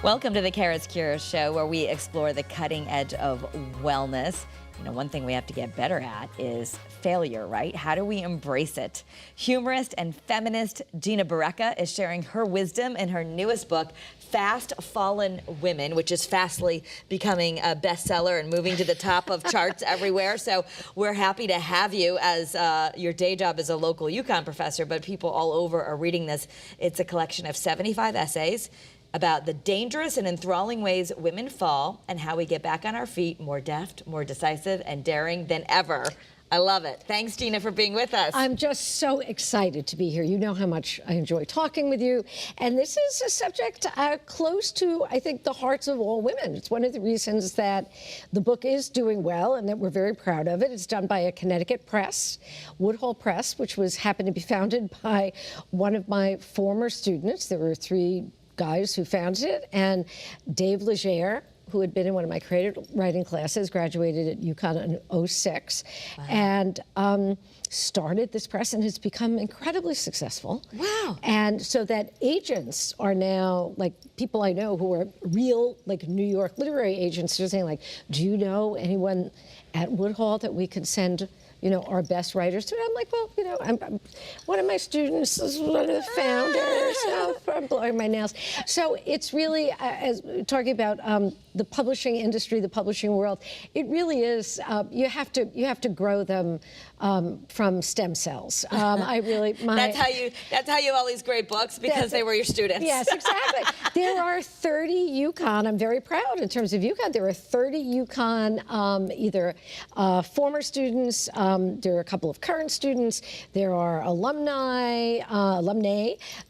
Welcome to the CURES show, where we explore the cutting edge of wellness. You know, one thing we have to get better at is failure, right? How do we embrace it? Humorist and feminist Gina Barreca is sharing her wisdom in her newest book, Fast Fallen Women, which is fastly becoming a bestseller and moving to the top of charts everywhere. So we're happy to have you, as your day job is a local UConn professor, but people all over are reading this. It's a collection of 75 essays about the dangerous and enthralling ways women fall and how we get back on our feet more deft, more decisive, and daring than ever. I love it. Thanks, Gina, for being with us. I'm just so excited to be here. You know how much I enjoy talking with you. And this is a subject close to, I think, the hearts of all women. It's one of the reasons that the book is doing well and that we're very proud of it. It's done by a Connecticut press, Woodhull Press, which happened to be founded by one of my former students. There were 3 guys who founded it, and Dave Legere, who had been in one of my creative writing classes, graduated at UConn in '06, wow. And started this press, and has become incredibly successful. Wow. And so that agents are now, like, people I know who are real, like, New York literary agents are saying, like, do you know anyone at Woodhull that we could send, you know, our best writers to? And I'm like, well, you know, I'm one of my students is one of the founders. So I'm blowing my nails. So it's really, as talking about the publishing industry, the publishing world, it really is. You have to grow them from stem cells. I really that's how you all these great books, because they were your students. Yes, exactly. There are 30 UConn. I'm very proud in terms of UConn. There are 30 UConn either former students. There are a couple of current students. There are alumni.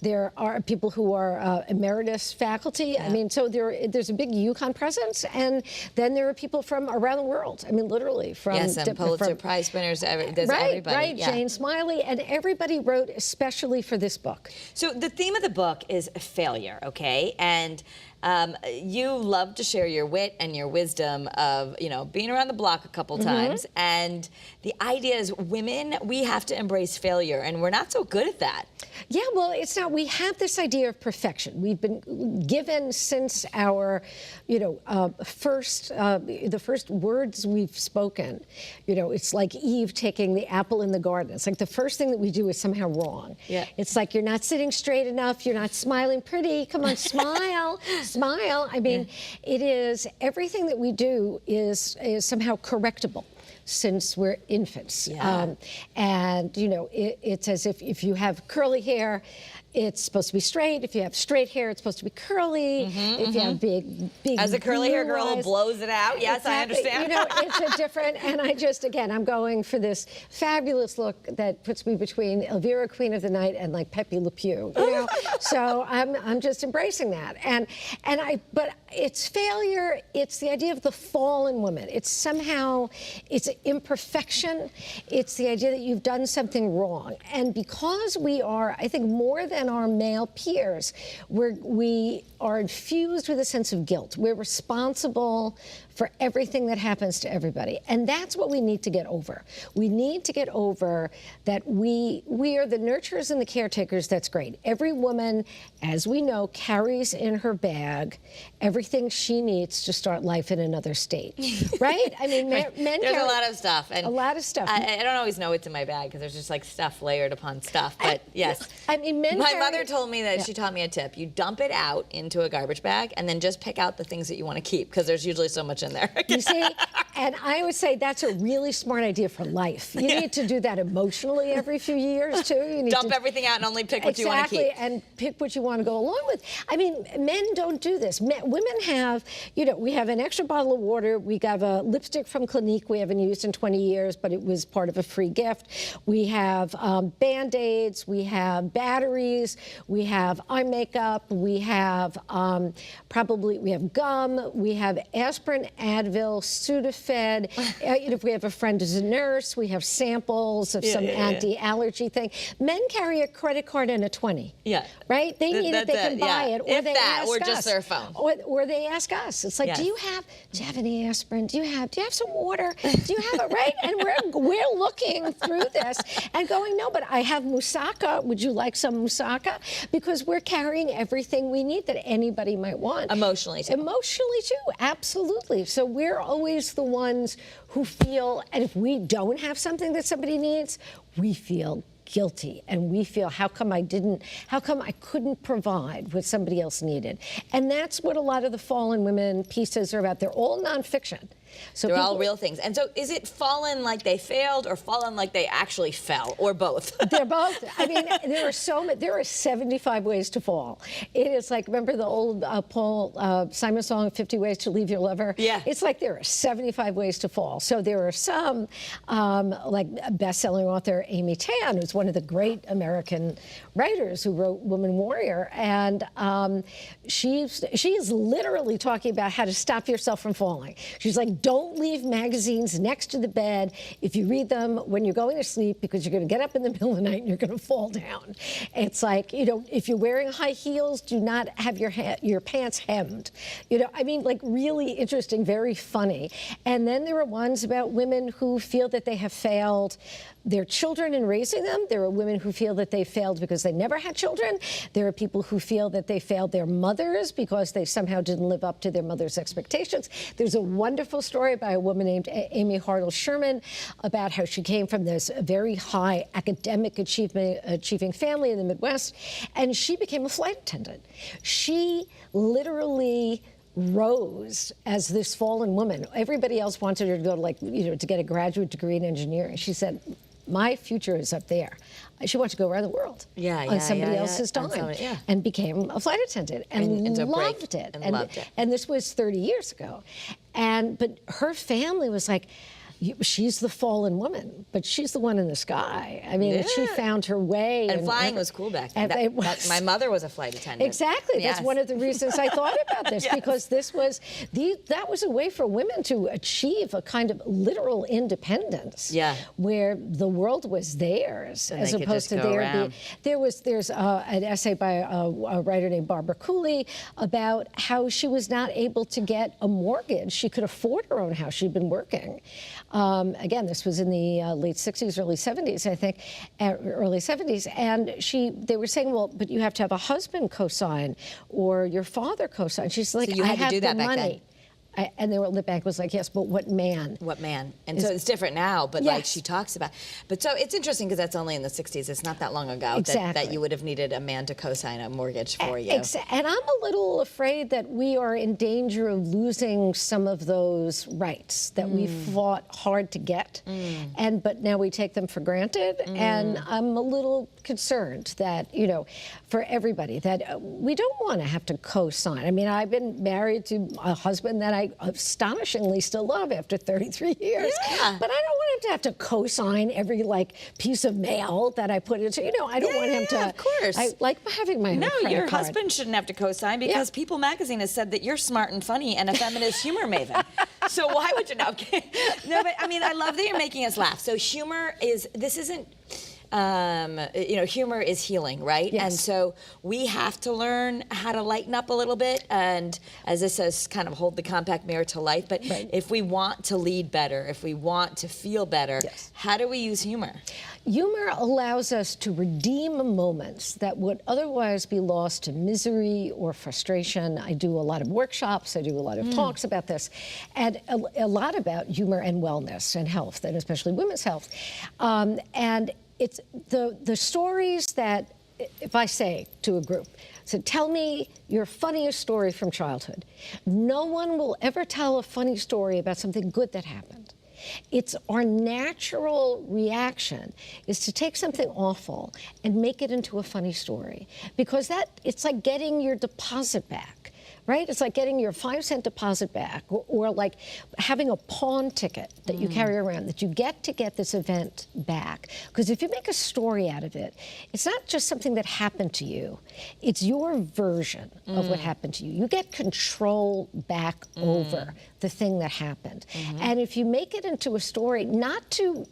There are people who are emeritus faculty. Yeah. I mean, so there's a big UConn presence, and then there are people from around the world. I mean, literally from Pulitzer Prize winners. There's right, everybody. Right, yeah. Jane Smiley, and everybody wrote especially for this book. So the theme of the book is failure, okay? And you love to share your wit and your wisdom of, you know, being around the block a couple times. And the idea is, women, we have to embrace failure, and we're not so good at that. Yeah, well, it's not. We have this idea of perfection. We've been given since our, you know, the first words we've spoken. You know, it's like Eve taking the apple in the garden. It's like the first thing that we do is somehow wrong. Yeah. It's like, you're not sitting straight enough. You're not smiling pretty. Come on, smile. Smile. I mean, it is, everything that we do is somehow correctable since we're infants. Yeah. And, you know, it's as if you have curly hair, it's supposed to be straight. If you have straight hair, it's supposed to be curly. If you have big as a curly hair girl who blows it out, yes, exactly. I understand. You know, it's a different, and again, I'm going for this fabulous look that puts me between Elvira, Queen of the Night, and like Pepe Le Pew, you know? So I'm just embracing that. But it's failure, it's the idea of the fallen woman. It's somehow, it's imperfection. It's the idea that you've done something wrong. And because we are, I think, more than our male peers, we are infused with a sense of guilt. We're responsible for everything that happens to everybody. And that's what we need to get over. We need to get over that we are the nurturers and the caretakers. That's great. Every woman, as we know, carries in her bag everything she needs to start life in another state, right? I mean, men there's a lot of stuff. And a lot of stuff. I don't always know what's in my bag, because there's just like stuff layered upon stuff, but yes. I mean, my mother told me that she taught me a tip. You dump it out into a garbage bag and then just pick out the things that you want to keep, because there's usually so much in there. You see, and I would say that's a really smart idea for life. You need to do that emotionally every few years, too. You need dump everything out and only pick what you want to keep. Exactly, and pick what you want to go along with. I mean, men don't do this. Women have, you know, we have an extra bottle of water. We have a lipstick from Clinique we haven't used in 20 years, but it was part of a free gift. We have Band-Aids. We have batteries. We have eye makeup. We have we have gum. We have aspirin, Advil, Sudafed. fed. If we have a friend who's a nurse, we have samples of some anti-allergy thing. Men carry a credit card and a 20. Yeah. Right? They need it, they can buy it. Or if they that, ask or us. just their phone. Or they ask us. It's like, do you have any aspirin? Do you have some water? Do you have it, right? And we're looking through this and going, no, but I have moussaka. Would you like some moussaka? Because we're carrying everything we need that anybody might want. Emotionally too. Emotionally too, absolutely. So we're always the ones who feel, and if we don't have something that somebody needs, we feel guilty, and we feel, how come I couldn't provide what somebody else needed? And that's what a lot of the fallen women pieces are about. They're all nonfiction. So they're all real things. And so is it fallen like they failed or fallen like they actually fell, or both? They're both. I mean, there are 75 ways to fall. It is like, remember the old Paul Simon song, 50 Ways to Leave Your Lover? Yeah. It's like there are 75 ways to fall. So there are some, like best-selling author Amy Tan, who's one of the great American writers who wrote Woman Warrior, and she is literally talking about how to stop yourself from falling. She's like, don't leave magazines next to the bed if you read them when you're going to sleep, because you're going to get up in the middle of the night and you're going to fall down. It's like, if you're wearing high heels, do not have your pants hemmed. I mean, like, really interesting, very funny. And then there are ones about women who feel that they have failed their children in raising them. There are women who feel that they failed because they never had children. There are people who feel that they failed their mothers because they somehow didn't live up to their mother's expectations. There's a wonderful story by a woman named Amy Hartle Sherman about how she came from this very high academic achieving family in the Midwest, and she became a flight attendant. She literally rose as this fallen woman. Everybody else wanted her to go to to get a graduate degree in engineering. She said, my future is up there. She wanted to go around the world on somebody else's dime, and became a flight attendant and loved it. And this was 30 years ago. But her family was like, she's the fallen woman, but she's the one in the sky. I mean, she found her way. And flying was cool back then. My mother was a flight attendant. Exactly. Yes. That's one of the reasons I thought about this, because that was a way for women to achieve a kind of literal independence, where the world was theirs, and as opposed to theirs. There's an essay by a writer named Barbara Cooley about how she was not able to get a mortgage. She could afford her own house. She'd been working. Again, this was in the late 60s, early 70s, I think, early 70s. And they were saying, well, but you have to have a husband co-sign or your father co-sign. She's like, so you had to do that back money. Then. And the bank was like, yes, but what man? What man? And so it's different now, but like she talks about. But so it's interesting because that's only in the 60s. It's not that long ago that you would have needed a man to co-sign a mortgage for you. And I'm a little afraid that we are in danger of losing some of those rights that we fought hard to get, but now we take them for granted. And I'm a little concerned that, for everybody, that we don't want to have to co-sign. I mean, I've been married to a husband that I astonishingly still love after 33 years. Yeah. But I don't want him to have to co-sign every piece of mail that I put into. I don't want him to. Of course. I like having my own credit your card. husband shouldn't have to co-sign because People magazine has said that you're smart and funny and a feminist humor maven. So why would you know? No, but I mean, I love that you're making us laugh. So humor isn't. Humor is healing, right? Yes. And so we have to learn how to lighten up a little bit, and as this says, kind of hold the compact mirror to life. But if we want to lead better, if we want to feel better, how do we use humor? Humor allows us to redeem moments that would otherwise be lost to misery or frustration. I do a lot of workshops, I do a lot of talks about this, and a lot about humor and wellness and health, and especially women's health. And it's the stories that, if I say to a group, tell me your funniest story from childhood. No one will ever tell a funny story about something good that happened. It's our natural reaction is to take something awful and make it into a funny story, because it's like getting your deposit back. right? It's like getting your 5-cent deposit back, or like having a pawn ticket that you carry around, that you get to get this event back. Because if you make a story out of it, it's not just something that happened to you, it's your version of what happened to you. You get control back over the thing that happened. And if you make it into a story, not to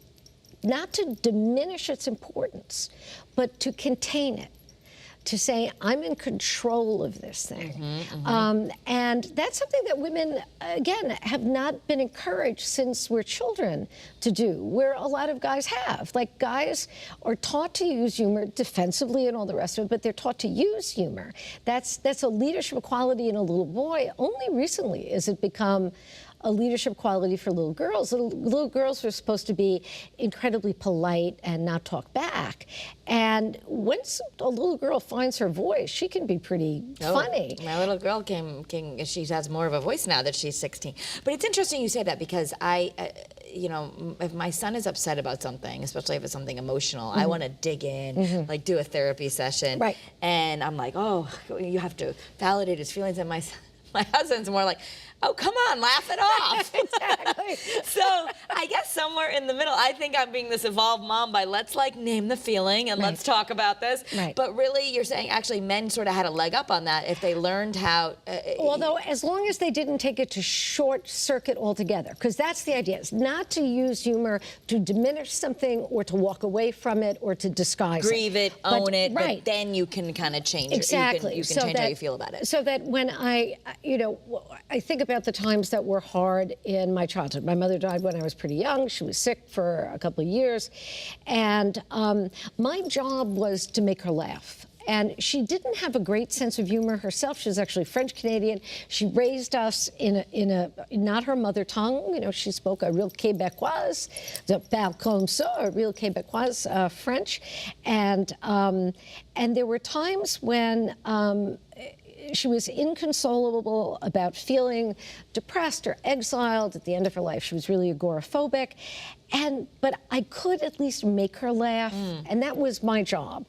diminish its importance, but to contain it, to say, I'm in control of this thing. And that's something that women, again, have not been encouraged since we're children to do, where a lot of guys have. Like, guys are taught to use humor defensively and all the rest of it, but they're taught to use humor. That's a leadership quality in a little boy. Only recently has it become a leadership quality for little girls. Little girls are supposed to be incredibly polite and not talk back. And once a little girl finds her voice, she can be pretty funny. My little girl she has more of a voice now that she's 16. But it's interesting you say that, because you know, if my son is upset about something, especially if it's something emotional, I want to dig in, like do a therapy session. Right. And I'm like, oh, you have to validate his feelings. And my husband's more like, oh, come on, laugh it off. Exactly. So I guess somewhere in the middle, I think I'm being this evolved mom by let's like name the feeling and let's talk about this. Right. But really, you're saying actually men sort of had a leg up on that if they learned how. Although, as long as they didn't take it to short circuit altogether, because that's the idea. It's not to use humor to diminish something or to walk away from it or to disguise grieve it, own it, right. But then you can kind of change exactly. it. You can change how you feel about it. So that when I think about the times that were hard in my childhood. My mother died when I was pretty young. She was sick for a couple of years. And my job was to make her laugh. And she didn't have a great sense of humor herself. She was actually French-Canadian. She raised us in a not her mother tongue. You know, she spoke a real Québécoise, de parle comme ça, a real Québécoise French. And there were times when she was inconsolable about feeling depressed or exiled at the end of her life. She was really agoraphobic. But I could at least make her laugh, and that was my job.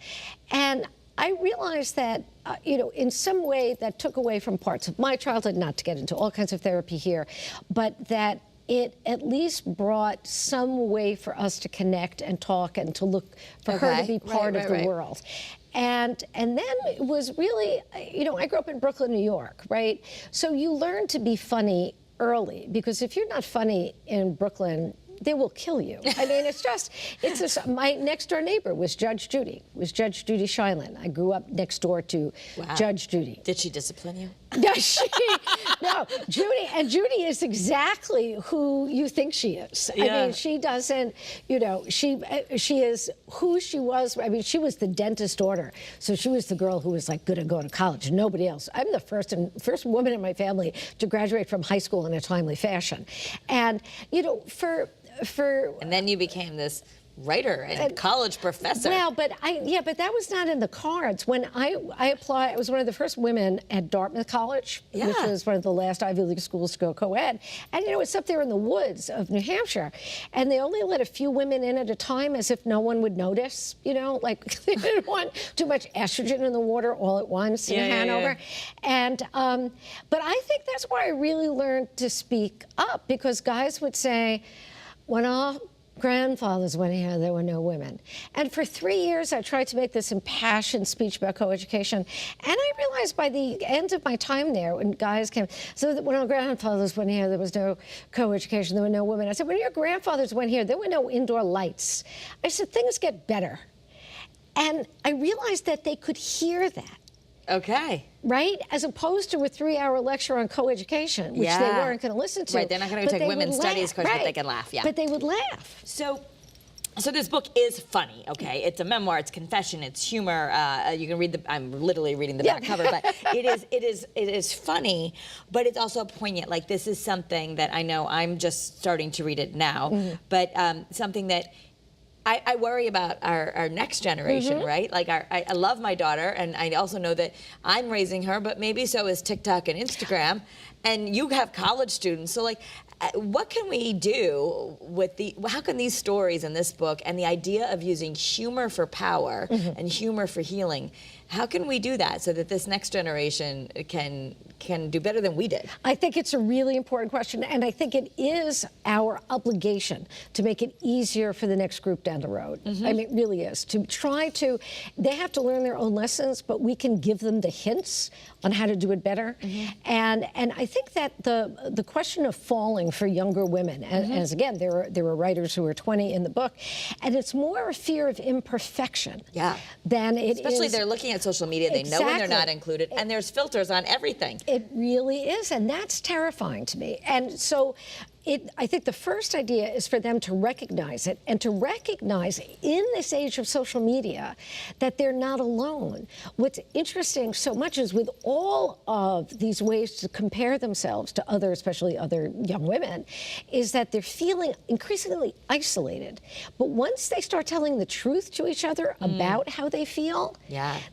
And I realized that, in some way that took away from parts of my childhood, not to get into all kinds of therapy here, but that it at least brought some way for us to connect and talk and to look for her to be part of the world. And then it was really, I grew up in Brooklyn, New York, right? So you learn to be funny early, because if you're not funny in Brooklyn, they will kill you. I mean, my next door neighbor was Judge Judy Shineland. I grew up next door to Judge Judy. Did she discipline you? No, Judy is exactly who you think she is. Yeah. I mean, she doesn't, she is who she was. I mean, she was the dentist daughter, so she was the girl who was like gonna go to college. Nobody else. I'm the first woman in my family to graduate from high school in a timely fashion, and and then you became this writer and college professor. Well, but that was not in the cards. When I applied, I was one of the first women at Dartmouth College, which was one of the last Ivy League schools to go co-ed. And it's up there in the woods of New Hampshire. And they only let a few women in at a time, as if no one would notice, like they didn't want too much estrogen in the water all at once in Hanover. And, but I think that's where I really learned to speak up, because guys would say, when our grandfathers went here, there were no women. And for 3 years, I tried to make this impassioned speech about coeducation. And I realized by the end of my time there, when guys came, so that when our grandfathers went here, there was no coeducation, there were no women. I said, when your grandfathers went here, there were no indoor lights. I said, things get better. And I realized that they could hear that. Okay. Right? As opposed to a 3-hour lecture on coeducation, which they weren't going to listen to. Right, they're not going to take women's studies course, but they can laugh, But they would laugh. So this book is funny, okay? It's a memoir, it's confession, it's humor. You can read I'm literally reading the back cover, but it is funny, but it's also poignant. Like, this is something that I know I'm just starting to read it now, but something that I worry about our next generation, right? Like, I love my daughter, and I also know that I'm raising her, but maybe so is TikTok and Instagram, and you have college students. So, like, what can we do with how can these stories in this book and the idea of using humor for power and humor for healing, how can we do that so that this next generation can can do better than we did? I think it's a really important question, and I think it is our obligation to make it easier for the next group down the road. I mean, it really is. To try to, they have to learn their own lessons, but we can give them the hints on how to do it better. And I think that the question of falling for younger women, as again, there were writers who were 20 in the book, and it's more a fear of imperfection than it Especially is. they're looking at social media, they know when they're not included, and there's filters on everything. It really is, and that's terrifying to me. And so I think the first idea is for them to recognize it, and to recognize in this age of social media that they're not alone. What's interesting so much is with all of these ways to compare themselves to other, especially other young women, is that they're feeling increasingly isolated. But once they start telling the truth to each other about how they feel,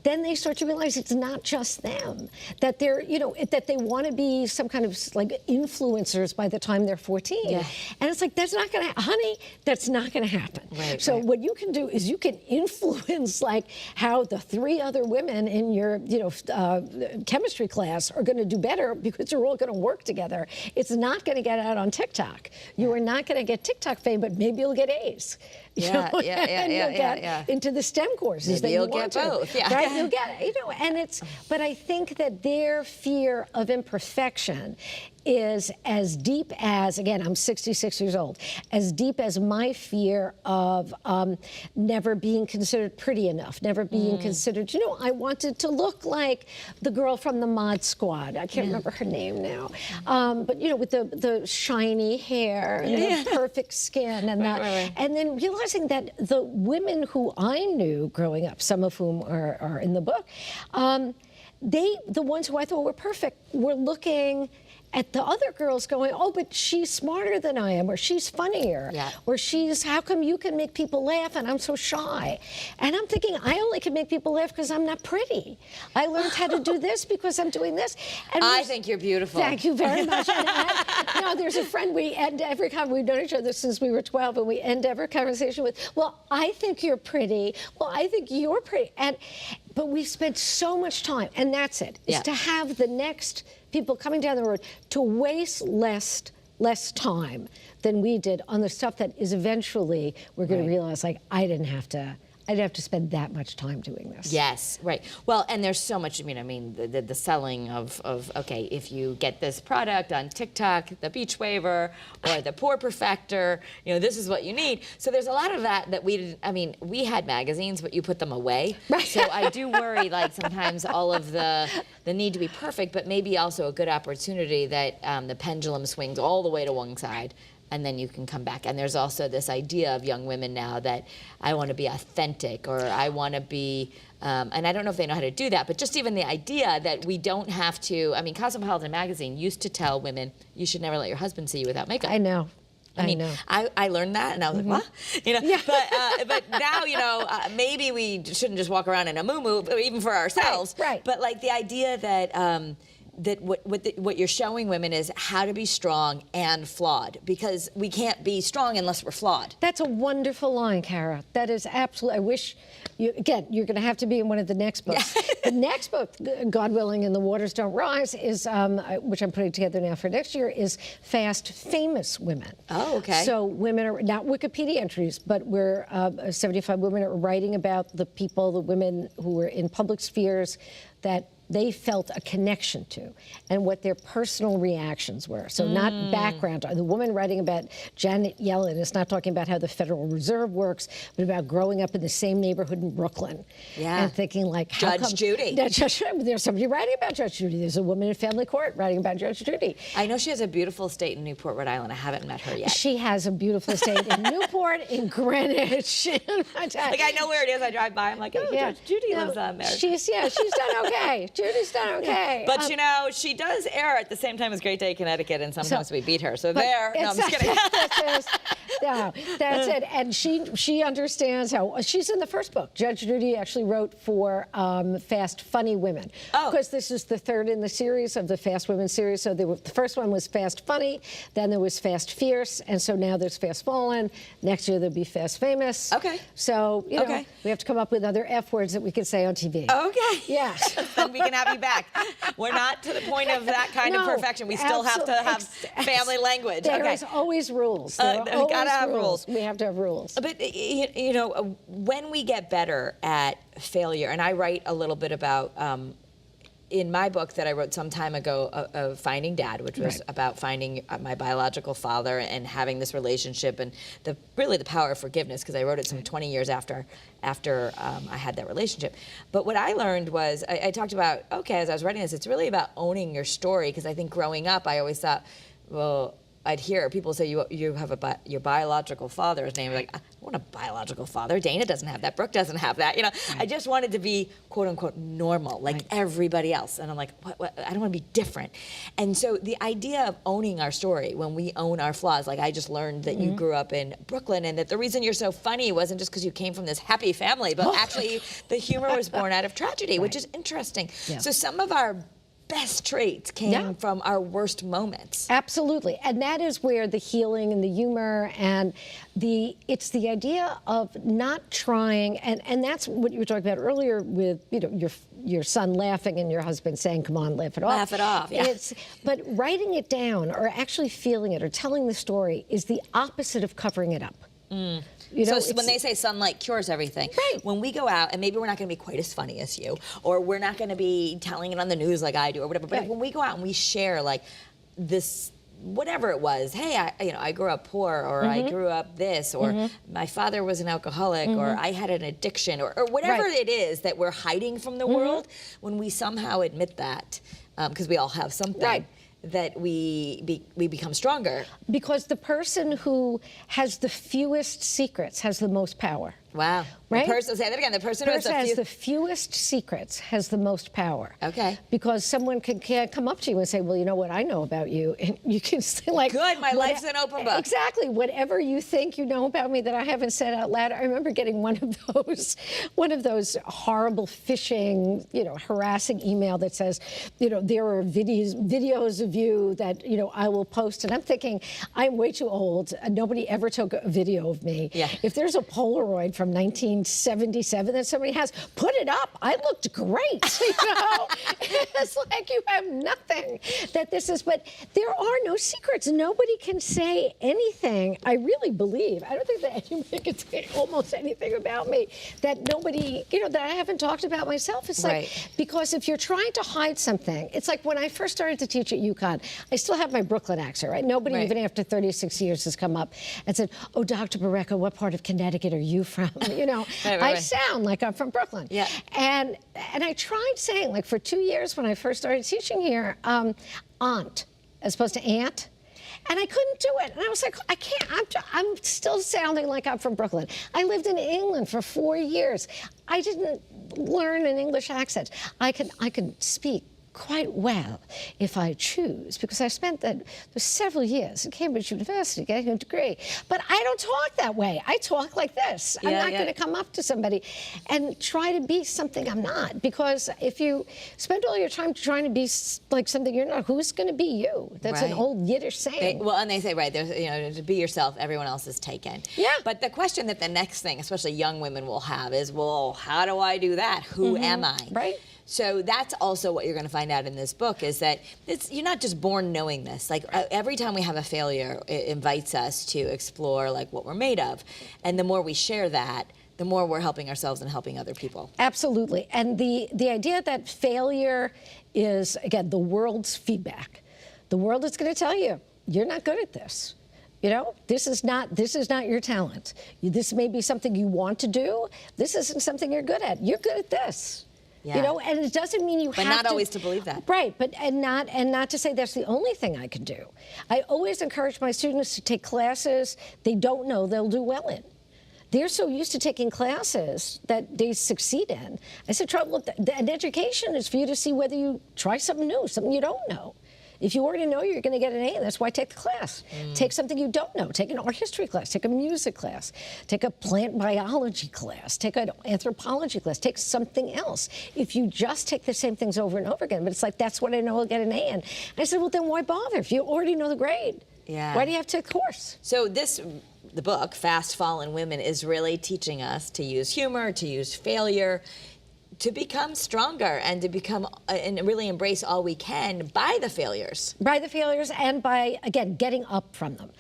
then they start to realize it's not just them, that they're, you know, that they want to be some kind of like influencers by the time they're 14. And it's like, that's not going to, honey, that's not going to happen. So what you can do is you can influence like how the 3 other women in your, you know, chemistry class are going to do better because they're all going to work together. It's not going to get out on TikTok. You are not going to get TikTok fame, but maybe you'll get A's. And you'll get into the STEM courses that you want to. Maybe you'll get both. Right? You'll get, you know, and it's, but I think that their fear of imperfection is as deep as, again, I'm 66 years old, as deep as my fear of never being considered pretty enough, never being considered, you know, I wanted to look like the girl from the Mod Squad. I can't remember her name now. But, you know, with the shiny hair and the perfect skin and and then realizing that the women who I knew growing up, some of whom are in the book, the ones who I thought were perfect were looking at the other girls going, oh, but she's smarter than I am, or she's funnier, or she's, how come you can make people laugh and I'm so shy? And I'm thinking, I only can make people laugh because I'm not pretty. I learned how to do this because I'm doing this. And I think you're beautiful. Thank you very much. No, there's a friend, we end every conversation, we've known each other since we were 12, and we end every conversation with, well, I think you're pretty. Well, I think you're pretty. But we spent so much time, and that's it, is to have the next people coming down the road to waste less time than we did on the stuff that is eventually we're going to realize, like, I didn't have to spend that much time doing this. Yes, right. Well, and there's so much, I mean, the selling of, okay, if you get this product on TikTok, the beach waver, or the pore perfector, you know, this is what you need. So there's a lot of that we didn't, I mean, we had magazines, but you put them away. So I do worry, like, sometimes all of the need to be perfect, but maybe also a good opportunity that the pendulum swings all the way to one side, and then you can come back. And there's also this idea of young women now that I want to be authentic, or I want to be, and I don't know if they know how to do that, but just even the idea that we don't have to, I mean, Cosmopolitan magazine used to tell women, you should never let your husband see you without makeup. I know. I mean, I learned that, and I was like, what? You know, but now, you know, maybe we shouldn't just walk around in a muumuu, even for ourselves. But like the idea that, that what you're showing women is how to be strong and flawed, because we can't be strong unless we're flawed. That's a wonderful line, Cara. That is absolutely, I wish, again, you're going to have to be in one of the next books. The next book, God willing, and the Waters Don't Rise, is, which I'm putting together now for next year, is Fast Famous Women. Oh, okay. So women are, not Wikipedia entries, but we're 75 women are writing about the people, the women who were in public spheres that they felt a connection to, and what their personal reactions were. So not background. The woman writing about Janet Yellen is not talking about how the Federal Reserve works, but about growing up in the same neighborhood in Brooklyn. And thinking like, how come Judy. There's somebody writing about Judge Judy. There's a woman in Family Court writing about Judge Judy. I know she has a beautiful estate in Newport, Rhode Island. I haven't met her yet. She has a beautiful estate in Newport, in Greenwich. Like, I know where it is. I drive by. I'm like, oh, Judge Judy lives there. She's done okay. Judy's done okay. But, you know, she does air at the same time as Great Day Connecticut, and sometimes we beat her. So there. No, I'm just kidding. That's it. And she understands how, she's in the first book. Judge Judy actually wrote for Fast Funny Women. Because this is the third in the series of the Fast Women series. So the first one was Fast Funny, then there was Fast Fierce, and so now there's Fast Fallen. Next year there'll be Fast Famous. So, you know, we have to come up with other F words that we can say on TV. Okay. Yes. Then we can have you back. We're not to the point of that kind of perfection. We still have to have family language. There is always rules. There are always gotta have rules. We have to have rules. But you know, when we get better at failure, and I write a little bit about. In my book that I wrote some time ago, Finding Dad, which was about finding my biological father and having this relationship and really the power of forgiveness, because I wrote it some 20 years after I had that relationship. But what I learned was, I talked about, okay, as I was writing this, it's really about owning your story, because I think growing up, I always thought, well, I'd hear people say you have your biological father's name. Like, I want a biological father. Dana doesn't have that. Brooke doesn't have that. You know, I just wanted to be quote unquote normal, like everybody else. And I'm like, what? I don't want to be different. And so the idea of owning our story, when we own our flaws, like I just learned that you grew up in Brooklyn, and that the reason you're so funny wasn't just because you came from this happy family, but actually the humor was born out of tragedy, which is interesting. Yeah. So some of our best traits came from our worst moments. Absolutely. And that is where the healing and the humor and it's the idea of not trying, and that's what you were talking about earlier with, you know, your son laughing and your husband saying, come on, laugh it off. Laugh it off, yeah. But writing it down or actually feeling it or telling the story is the opposite of covering it up. You know, so when they say sunlight cures everything, when we go out, and maybe we're not going to be quite as funny as you, or we're not going to be telling it on the news like I do or whatever, but when we go out and we share like this, whatever it was, hey, I grew up poor, or I grew up this, or my father was an alcoholic, or I had an addiction, or whatever it is that we're hiding from the world, when we somehow admit that, because we all have something, that we become stronger. Because the person who has the fewest secrets has the most power. Wow. Right? Say that again. The person who has the fewest secrets has the most power. Okay. Because someone can come up to you and say, well, you know what I know about you, and you can say like, good, my life's an open book. Exactly. Whatever you think you know about me that I haven't said out loud. I remember getting one of those horrible phishing, you know, harassing email that says, you know, there are videos of you that, you know, I will post, and I'm thinking, I'm way too old. Nobody ever took a video of me. Yeah. If there's a Polaroid from 1977 that somebody has, put it up. I looked great, you know? It's like you have nothing that this is, but there are no secrets. Nobody can say anything. I really believe, I don't think that anybody can say almost anything about me that nobody, you know, that I haven't talked about myself. It's like, because if you're trying to hide something, it's like when I first started to teach at UConn, I still have my Brooklyn accent, right? Nobody, even after 36 years, has come up and said, oh, Dr. Barreca, what part of Connecticut are you from? You know, I sound like I'm from Brooklyn. Yeah. And I tried saying, like, for 2 years when I first started teaching here, aunt, as opposed to aunt. And I couldn't do it. And I was like, I can't, I'm still sounding like I'm from Brooklyn. I lived in England for 4 years. I didn't learn an English accent. I could speak quite well if I choose, because I spent several years at Cambridge University getting a degree. But I don't talk that way. I talk like this. I'm not going to come up to somebody and try to be something I'm not, because if you spend all your time trying to be like something you're not, who's going to be you? That's an old Yiddish saying. And they say, there's, you know, to be yourself, everyone else is taken. Yeah. But the question that the next thing, especially young women will have is, well, how do I do that? Who am I? Right. So that's also what you're going to find out in this book, is that you're not just born knowing this. Like every time we have a failure, it invites us to explore like what we're made of. And the more we share that, the more we're helping ourselves and helping other people. Absolutely. And the idea that failure is, again, the world's feedback. The world is going to tell you, you're not good at this. You know, this is not your talent. This may be something you want to do. This isn't something you're good at. You're good at this. Yeah. You know, and it doesn't mean you have to. But not always to believe that. Right, and not to say that's the only thing I can do. I always encourage my students to take classes they don't know they'll do well in. They're so used to taking classes that they succeed in. I said, look, an education is for you to see whether you try something new, something you don't know. If you already know you're going to get an A, that's why take the class. Take something you don't know. Take an art history class. Take a music class. Take a plant biology class. Take an anthropology class. Take something else. If you just take the same things over and over again, but it's like, that's what I know I'll get an A in. And I said, well, then why bother if you already know the grade? Yeah. Why do you have to take the course? So the book, Fast Fallen Women, is really teaching us to use humor, to use failure, to become stronger and to become and really embrace all we can by the failures. By the failures and by, again, getting up from them.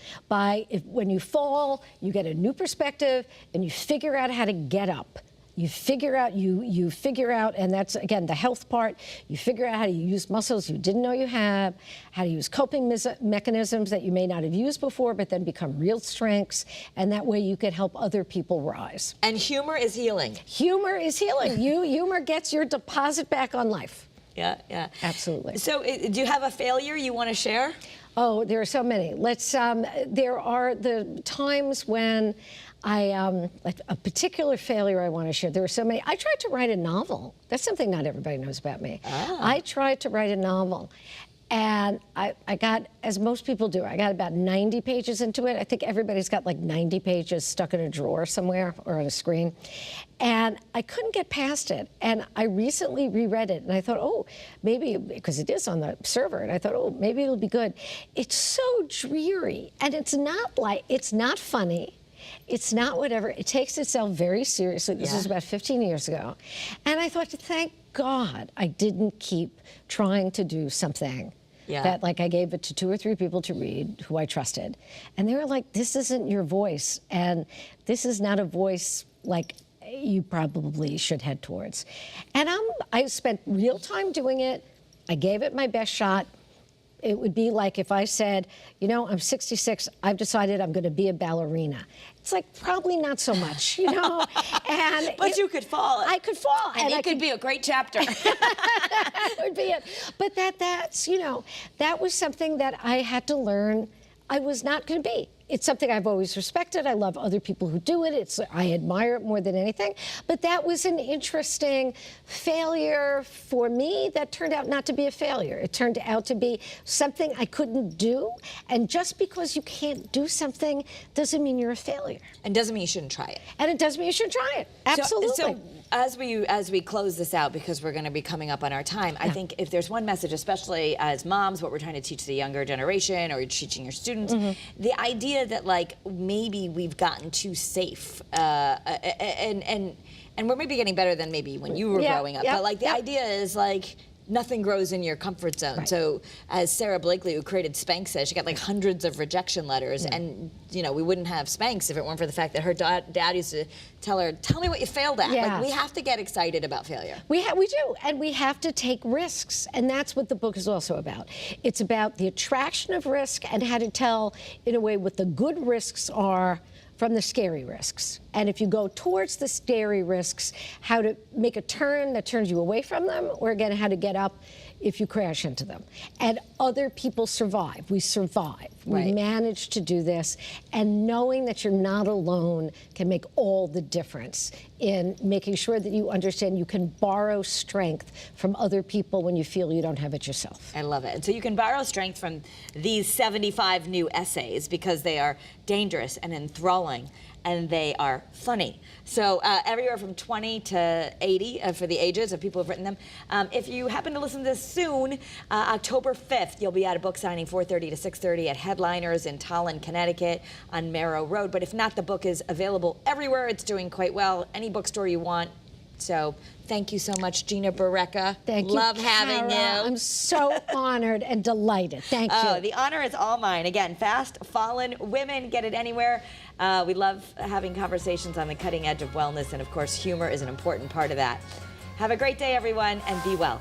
When you fall, you get a new perspective and you figure out how to get up. You figure out, and that's, again, the health part. You figure out how to use muscles you didn't know you have, how to use coping mechanisms that you may not have used before, but then become real strengths. And that way you can help other people rise. And humor is healing. Humor is healing. Humor gets your deposit back on life. Yeah, yeah. Absolutely. So do you have a failure you want to share? Oh, there are so many. There are the times when like a particular failure I want to share. There were so many. I tried to write a novel. That's something not everybody knows about me. Ah. I tried to write a novel. And I got, as most people do, I got about 90 pages into it. I think everybody's got like 90 pages stuck in a drawer somewhere or on a screen. And I couldn't get past it. And I recently reread it. And I thought, oh, maybe, because it is on the server. And I thought, oh, maybe it'll be good. It's so dreary. And it's not funny. It's not whatever. It takes itself very seriously. This was about 15 years ago. And I thought, thank God I didn't keep trying to do something that, like, I gave it to 2 or 3 people to read who I trusted. And they were like, this isn't your voice. And this is not a voice like you probably should head towards. And I spent real time doing it. I gave it my best shot. It would be like if I said, you know, I'm 66, I've decided I'm going to be a ballerina. It's like, probably not so much, you know? And but you could fall. I could fall. And it could be a great chapter. That would be it. But that's, you know, that was something that I had to learn I was not going to be. It's something I've always respected. I love other people who do it. I admire it more than anything. But that was an interesting failure for me that turned out not to be a failure. It turned out to be something I couldn't do. And just because you can't do something doesn't mean you're a failure. And doesn't mean you shouldn't try it. And it doesn't mean you should try it. Absolutely. So as we close this out, because we're going to be coming up on our time, I think if there's one message, especially as moms, what we're trying to teach the younger generation or teaching your students, the idea that, like, maybe we've gotten too safe, and we're maybe getting better than maybe when you were growing up. But like the idea is like nothing grows in your comfort zone. Right. So as Sarah Blakely, who created Spanx, says, she got like hundreds of rejection letters, and you know, we wouldn't have Spanx if it weren't for the fact that her dad used to tell her, tell me what you failed at. Like, we have to get excited about failure. We do, and we have to take risks, and that's what the book is also about. It's about the attraction of risk and how to tell, in a way, what the good risks are from the scary risks. And if you go towards the scary risks, how to make a turn that turns you away from them, or again, how to get up if you crash into them. And other people survive. We survive. We manage to do this. And knowing that you're not alone can make all the difference in making sure that you understand you can borrow strength from other people when you feel you don't have it yourself. I love it. And so you can borrow strength from these 75 new essays because they are dangerous and enthralling, and they are funny. So everywhere from 20 to 80 for the ages of people who've written them. If you happen to listen to this soon, October 5th, you'll be at a book signing 4:30 to 6:30 at Headliners in Tallinn, Connecticut on Merrow Road. But if not, the book is available everywhere. It's doing quite well. Any bookstore you want. So thank you so much, Gina Barreca. Thank you, Love having you. I'm so honored and delighted. Thank you. Oh, the honor is all mine. Again, Fast Fallen Women, get it anywhere. We love having conversations on the cutting edge of wellness, and of course, humor is an important part of that. Have a great day, everyone, and be well.